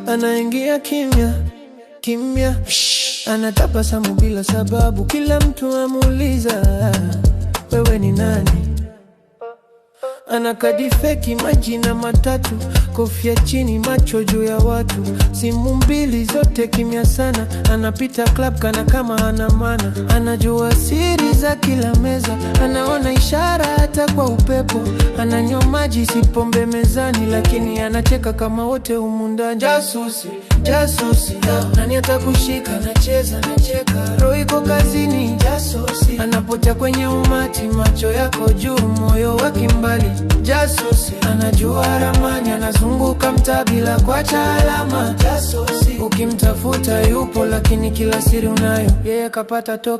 Anaingia kimya kimya, anatabasamu bila sababu. Kila mtu amuuliza, wewe ni nani? Ana kadi feki, majina matatu, kofia chini, macho juu ya watu. Simu mbili zote kimya sana, anapita club kana kama hana maana. Anajua siri za kila meza, anaona ishara hata kwa upepo. Ananywa maji si pombe mezani, lakini anacheka kama wote humu ndani. Jasusi, jasusi, nani atakushika? Nacheza, nacheka, roho iko kazini. Jasusi, anapotea kwenye umati, macho yako juu, moyo wake mbali. Jasusi, anajua ramani, anazunguka mtaa bila kuacha alama. Jasusi, ukimtafuta yupo, lakini kila siri unayo yeye kapata toka.